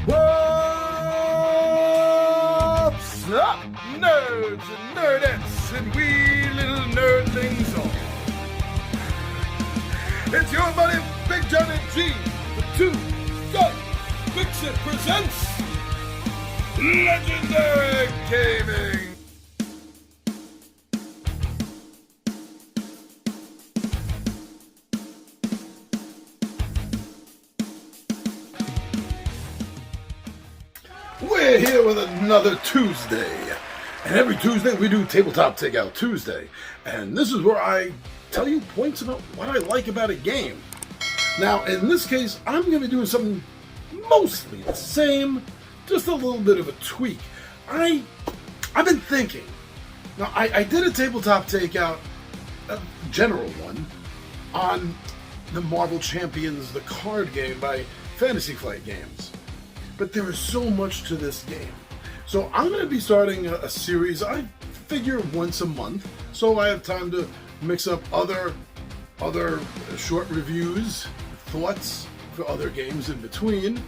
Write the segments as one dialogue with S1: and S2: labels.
S1: What's up, nerds and nerdettes and wee little nerdlings all? It's your buddy Big Johnny G, the Two Gun Pixie presents Legendary Gaming. We're here with another Tuesday, and every Tuesday we do Tabletop Takeout Tuesday, and this is where I tell you points about what I like about a game. Now, in this case, I'm going to be doing something mostly the same, just a little bit of a tweak. I've been thinking. Now, I did a Tabletop Takeout, a general one, on the Marvel Champions, the card game by Fantasy Flight Games. But there is so much to this game. So I'm going to be starting a series, I figure once a month, so I have time to mix up other short reviews, thoughts for other games in between.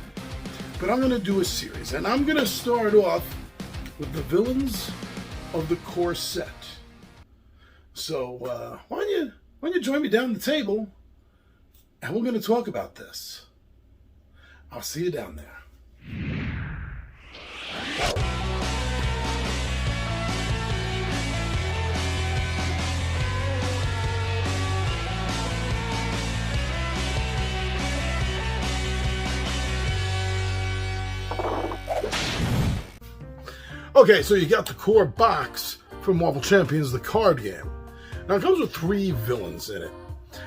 S1: But I'm going to do a series, and I'm going to start off with the villains of the core set. So why don't you join me down the table, and we're going to talk about this. I'll see you down there. Okay, so you got the core box from Marvel Champions, the card game. Now it comes with 3 villains in it.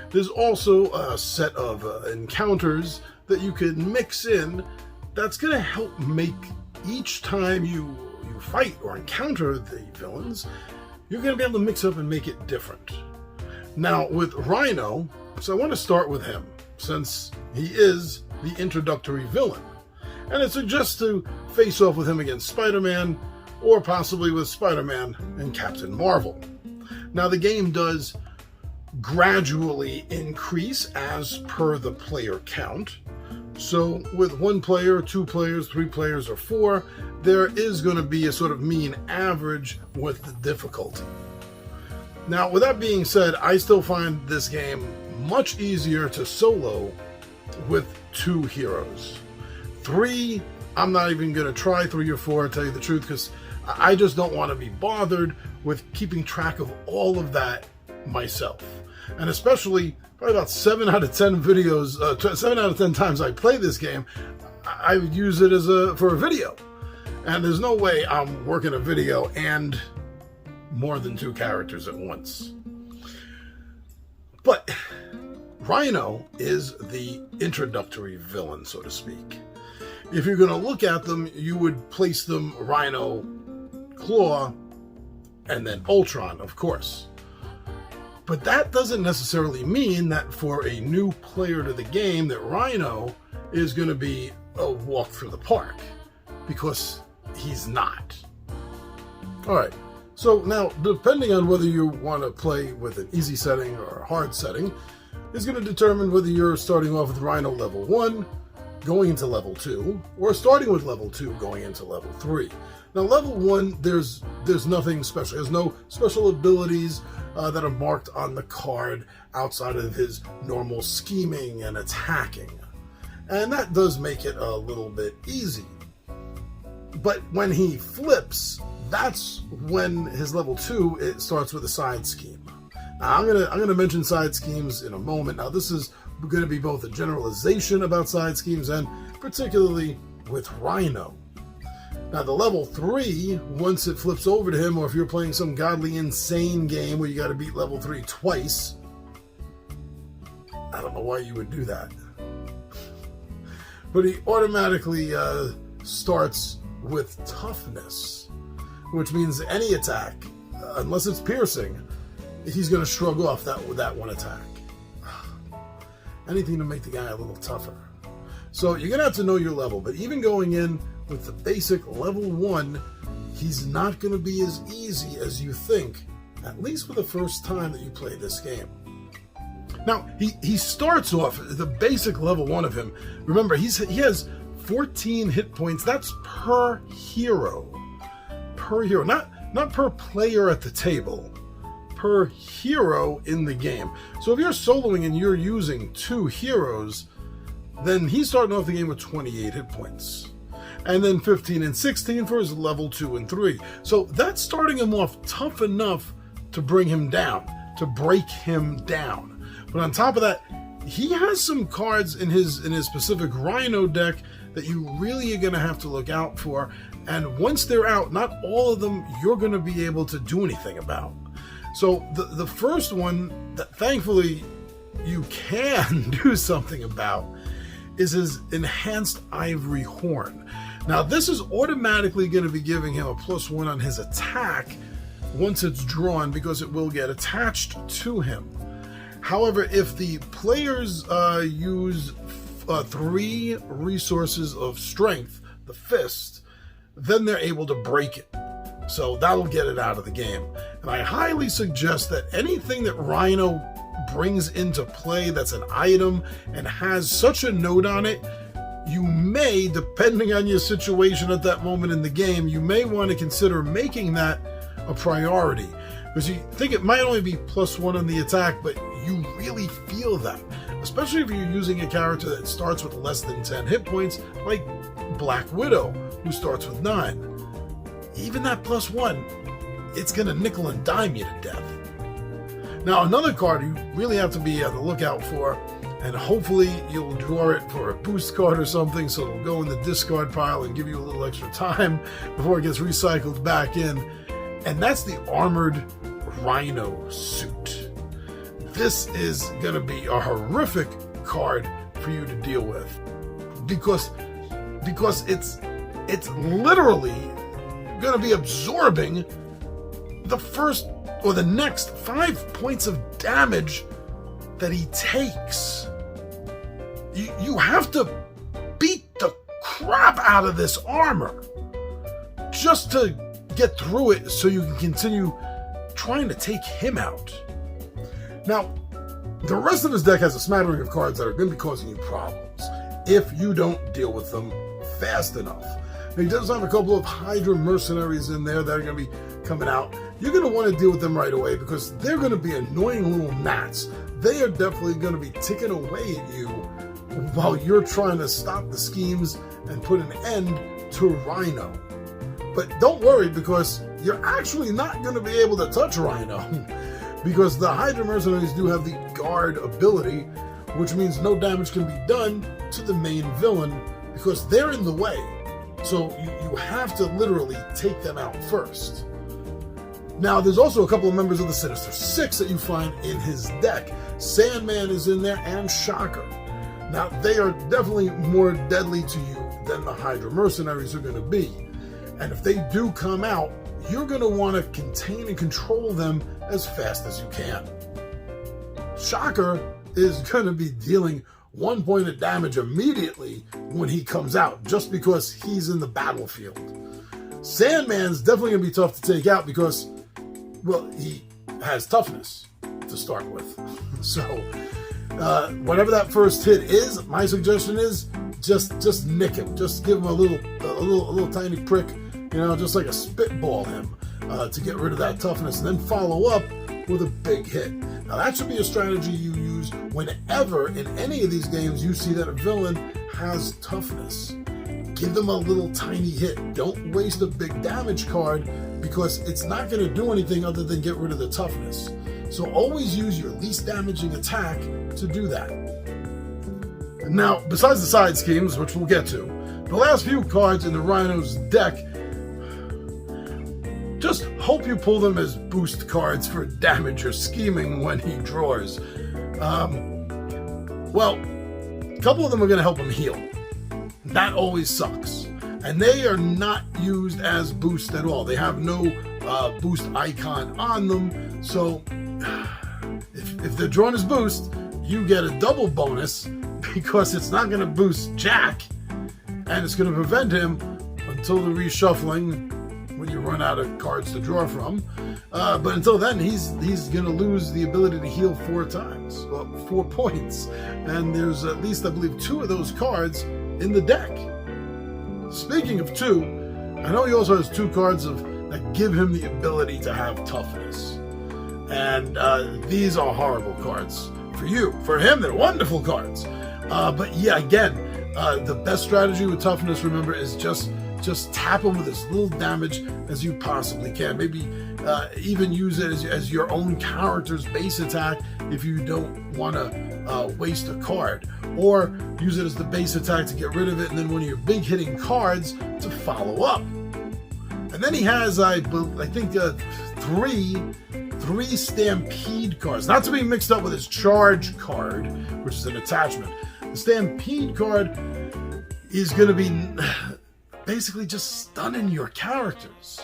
S1: There's also a set of encounters that you can mix in that's going to help make each time you fight or encounter the villains, you're going to be able to mix up and make it different. Now with Rhino, so I want to start with him since he is the introductory villain. And I suggest to face off with him against Spider-Man or possibly with Spider-Man and Captain Marvel. Now the game does gradually increase as per the player count. So with 1 player, 2 players, 3 players, or 4, there is going to be a sort of mean average with the difficulty. Now with that being said, I still find this game much easier to solo with 2 heroes. 3, I'm not even going to try 3 or 4, to tell you the truth, because I just don't want to be bothered with keeping track of all of that myself. And especially, probably about 7 out of 10 videos, 7 out of 10 times I play this game, I would use it for a video. And there's no way I'm working a video and more than 2 characters at once. But Rhino is the introductory villain, so to speak. If you're going to look at them, you would place them Rhino, Claw, and then Ultron, of course. But that doesn't necessarily mean that for a new player to the game that Rhino is going to be a walk through the park, because he's not. Alright, so now depending on whether you want to play with an easy setting or a hard setting is going to determine whether you're starting off with Rhino level 1, going into level 2, or starting with level 2 going into level 3. Now level 1, there's nothing special. There's no special abilities that are marked on the card outside of his normal scheming and attacking. And that does make it a little bit easy. But when he flips, that's when his level 2, it starts with a side scheme. Now I'm gonna mention side schemes in a moment. Now this is going to be both a generalization about side schemes and particularly with Rhino. Now the level 3, once it flips over to him, or if you're playing some godly insane game where you got to beat level 3 twice, I don't know why you would do that. But he automatically starts with toughness, which means any attack, unless it's piercing, he's going to shrug off that one attack. Anything to make the guy a little tougher. So you're going to have to know your level, but even going in with the basic level 1, he's not going to be as easy as you think, at least for the first time that you play this game. Now, he starts off the basic level 1 of him. Remember, he has 14 hit points. That's per hero. Per hero. Not per player at the table. Per hero in the game. So if you're soloing and you're using 2 heroes, then he's starting off the game with 28 hit points. And then 15 and 16 for his level 2 and 3. So that's starting him off tough enough to bring him down, to break him down. But on top of that, he has some cards in his specific Rhino deck that you really are going to have to look out for. And once they're out, not all of them you're going to be able to do anything about. So the first one that thankfully you can do something about is his Enhanced Ivory Horn. Now this is automatically going to be giving him a +1 on his attack once it's drawn, because it will get attached to him. However, if the players use 3 resources of strength, the fist, then they're able to break it. So that'll get it out of the game. And I highly suggest that anything that Rhino brings into play that's an item and has such a note on it, you may, depending on your situation at that moment in the game, you may want to consider making that a priority. Because you think it might only be +1 on the attack, but you really feel that. Especially if you're using a character that starts with less than 10 hit points, like Black Widow, who starts with 9. Even that +1, it's going to nickel and dime you to death. Now, another card you really have to be on the lookout for, and hopefully you'll draw it for a boost card or something, so it'll go in the discard pile and give you a little extra time before it gets recycled back in, and that's the Armored Rhino Suit. This is going to be a horrific card for you to deal with, because it's literally going to be absorbing the first or the next 5 points of damage that he takes. You have to beat the crap out of this armor just to get through it, so you can continue trying to take him out. Now, the rest of his deck has a smattering of cards that are going to be causing you problems if you don't deal with them fast enough. Now, he does have a couple of Hydra mercenaries in there that are going to be coming out. You're going to want to deal with them right away, because they're going to be annoying little gnats. They are definitely going to be ticking away at you while you're trying to stop the schemes and put an end to Rhino. But don't worry, because you're actually not going to be able to touch Rhino, because the Hydra mercenaries do have the guard ability, which means no damage can be done to the main villain because they're in the way. So you have to literally take them out first. Now, there's also a couple of members of the Sinister Six that you find in his deck. Sandman is in there, and Shocker. Now, they are definitely more deadly to you than the Hydra mercenaries are going to be. And if they do come out, you're going to want to contain and control them as fast as you can. Shocker is going to be dealing 1 point of damage immediately when he comes out, just because he's in the battlefield. Sandman's definitely going to be tough to take out because, well, he has toughness to start with. So, whatever that first hit is, my suggestion is just nick him. Just give him a little tiny prick, just like a spitball him to get rid of that toughness, and then follow up with a big hit. Now, that should be a strategy you use whenever in any of these games you see that a villain has toughness. Give them a little tiny hit. Don't waste a big damage card, because it's not going to do anything other than get rid of the toughness. So always use your least damaging attack to do that. Now, besides the side schemes, which we'll get to, the last few cards in the Rhino's deck, just hope you pull them as boost cards for damage or scheming when he draws. Well, a couple of them are going to help him heal. That always sucks. And they are not used as boost at all. They have no boost icon on them. So if they're drawn as boost, you get a double bonus, because it's not going to boost Jack, and it's going to prevent him until the reshuffling when you run out of cards to draw from. But until then, he's going to lose the ability to heal 4 times, 4 points. And there's at least, I believe, 2 of those cards in the deck. Speaking of 2, I know he also has 2 cards that give him the ability to have toughness. And these are horrible cards for you. For him, they're wonderful cards. But yeah, again, the best strategy with toughness, remember, is just tap him with as little damage as you possibly can. Maybe even use it as your own character's base attack if you don't want to waste a card. Or use it as the base attack to get rid of it, and then one of your big hitting cards to follow up. And then he has, I think, 3 Stampede cards. Not to be mixed up with his Charge card, which is an attachment. The Stampede card is going to be basically just stunning your characters.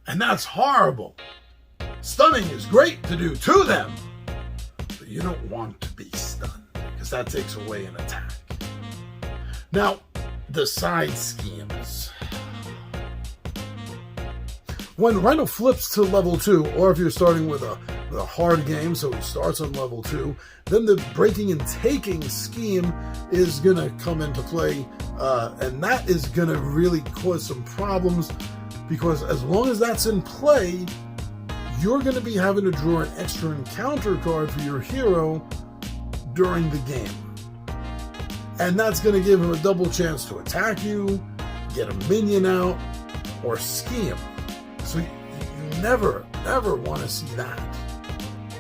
S1: And that's horrible. Stunning is great to do to them, but you don't want to be stunned, because that takes away an attack. Now, the side schemes. When Rhino flips to level 2, or if you're starting with a hard game, so he starts on level 2, then the breaking and taking scheme is going to come into play, and that is going to really cause some problems, because as long as that's in play, you're going to be having to draw an extra encounter card for your hero during the game. And that's going to give him a double chance to attack you, get a minion out, or scheme. So you never want to see that.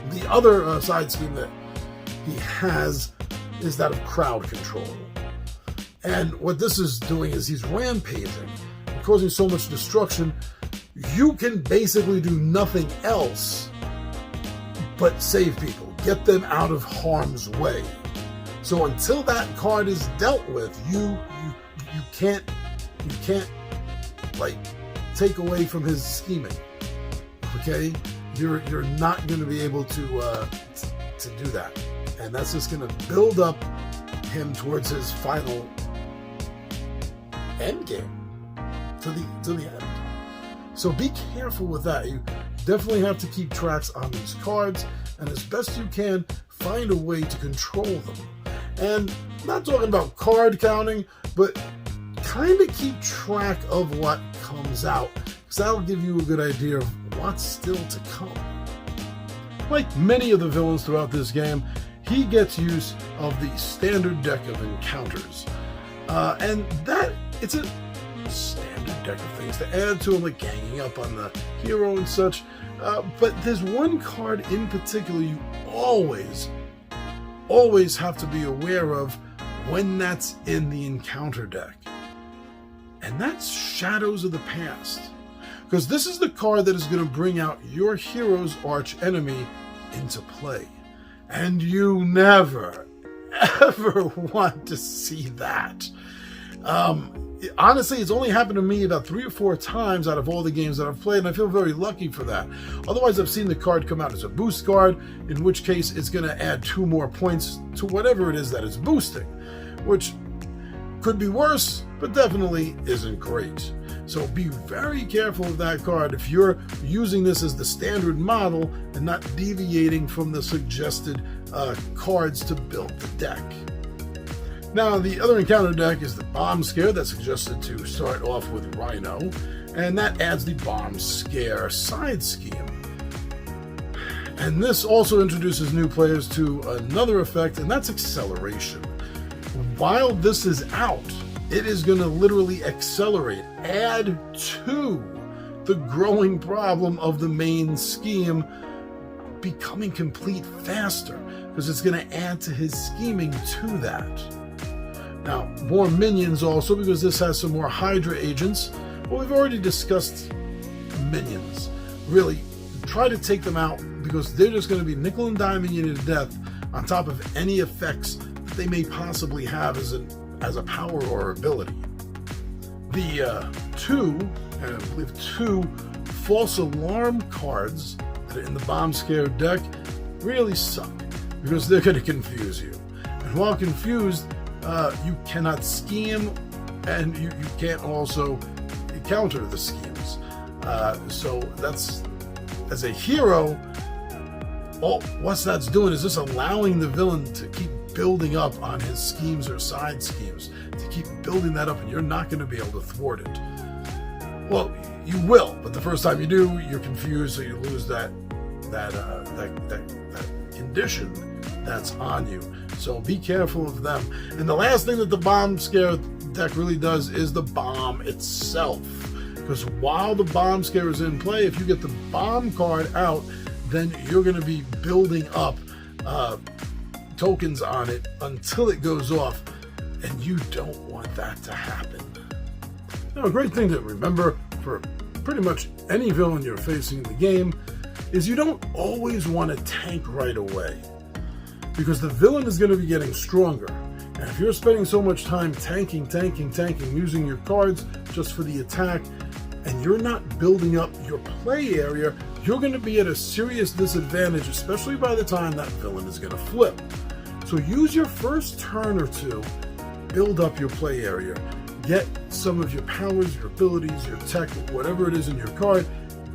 S1: The other side scheme that he has is that of crowd control. And what this is doing is he's rampaging and causing so much destruction, you can basically do nothing else but save people, get them out of harm's way. So until that card is dealt with, you can't like take away from his scheming. Okay, you're not going to be able to do that, and that's just going to build up him towards his final end game, to the end. So be careful with that. You definitely have to keep tracks on these cards, and as best you can, find a way to control them. And not talking about card counting, but kind of keep track of what comes out, because that'll give you a good idea of what's still to come. Like many of the villains throughout this game, he gets use of the standard deck of encounters. And that, it's a standard deck of things to add to him, like ganging up on the hero and such. But there's one card in particular you always have to be aware of when that's in the encounter deck. And that's Shadows of the Past. Because this is the card that is going to bring out your hero's arch enemy into play. And you never, ever want to see that. Honestly, it's only happened to me about 3 or 4 times out of all the games that I've played, and I feel very lucky for that. Otherwise, I've seen the card come out as a boost card, in which case it's going to add 2 more points to whatever it is that it's boosting, which could be worse, but definitely isn't great. So be very careful of that card if you're using this as the standard model and not deviating from the suggested cards to build the deck. Now, the other encounter deck is the Bomb Scare that's suggested to start off with Rhino, and that adds the Bomb Scare side scheme. And this also introduces new players to another effect, and that's Acceleration. While this is out, it is going to literally accelerate, add to the growing problem of the main scheme becoming complete faster, because it's going to add to his scheming to that. Now, more minions also, because this has some more Hydra agents. Well, we've already discussed minions. Really, try to take them out, because they're just going to be nickel and diming you to death on top of any effects that they may possibly have as a power or ability. The 2 false alarm cards that are in the Bomb Scare deck really suck, because they're going to confuse you. And while confused, you cannot scheme, and you can't also counter the schemes. So that's, as a hero, what that's doing is just allowing the villain to keep building up on his schemes or side schemes to keep building that up, and you're not going to be able to thwart it. Well, you will, but the first time you do, you're confused, so you lose that condition that's on you. So be careful of them. And the last thing that the bomb scare deck really does is the bomb itself. Because while the bomb scare is in play, if you get the bomb card out, then you're going to be building up tokens on it until it goes off, and you don't want that to happen. Now, a great thing to remember for pretty much any villain you're facing in the game is you don't always want to tank right away, because the villain is going to be getting stronger. And if you're spending so much time tanking, using your cards just for the attack, and you're not building up your play area, you're going to be at a serious disadvantage, especially by the time that villain is going to flip. So use your first turn or two, build up your play area, get some of your powers, your abilities, your tech, whatever it is in your card,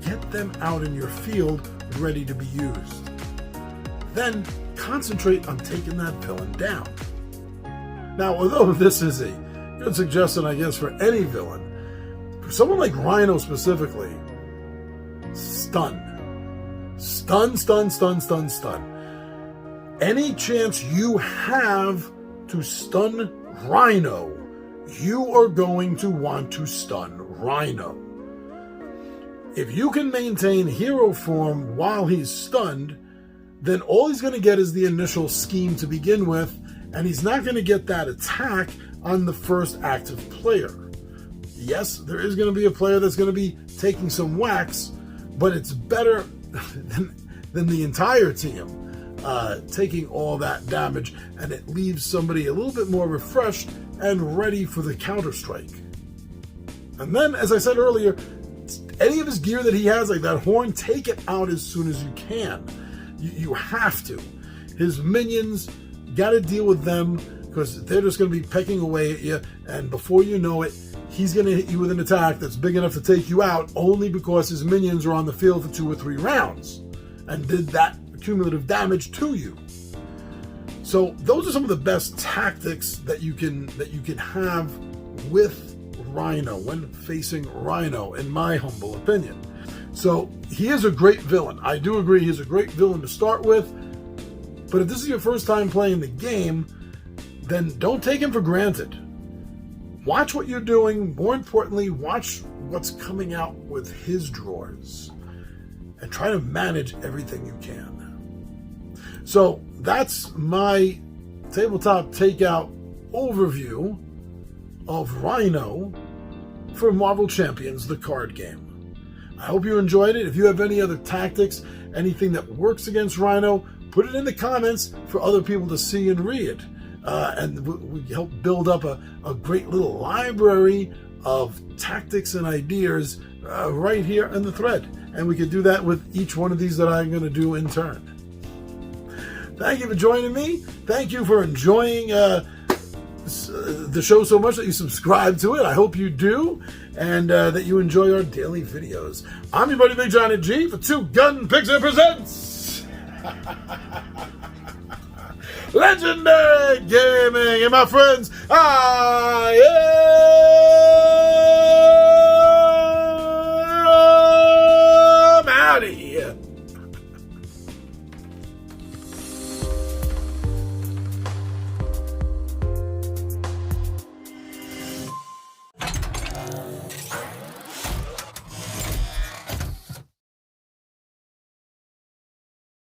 S1: get them out in your field ready to be used. Then concentrate on taking that villain down. Now, although this is a good suggestion, I guess, for any villain, for someone like Rhino specifically, stun. Stun. Any chance you have to stun Rhino, you are going to want to stun Rhino. If you can maintain hero form while he's stunned, then all he's going to get is the initial scheme to begin with, and he's not going to get that attack on the first active player. Yes, there is going to be a player that's going to be taking some whacks, but it's better than the entire team taking all that damage, and it leaves somebody a little bit more refreshed and ready for the counter-strike. And then, as I said earlier, any of his gear that he has, like that horn, take it out as soon as you can. You have to. His minions, got to deal with them, because they're just going to be pecking away at you, and before you know it, he's going to hit you with an attack that's big enough to take you out only because his minions are on the field for 2 or 3 rounds and did that cumulative damage to you. So those are some of the best tactics that you can have with Rhino when facing Rhino, in my humble opinion. So he is a great villain. I do agree he's a great villain to start with, but if this is your first time playing the game, then don't take him for granted. Watch what you're doing. More importantly, watch what's coming out with his drawers and try to manage everything you can. So that's my Tabletop Takeout overview of Rhino for Marvel Champions, the card game. I hope you enjoyed it. If you have any other tactics, anything that works against Rhino, put it in the comments for other people to see and read. And we help build up a great little library of tactics and ideas right here in the thread. And we can do that with each one of these that I'm going to do in turn. Thank you for joining me. Thank you for enjoying the show so much that you subscribe to it. I hope you do, and that you enjoy our daily videos. I'm your buddy Big Johnny G for Two Gun Pixie Presents Legendary Gaming. And my friends, I am out of here.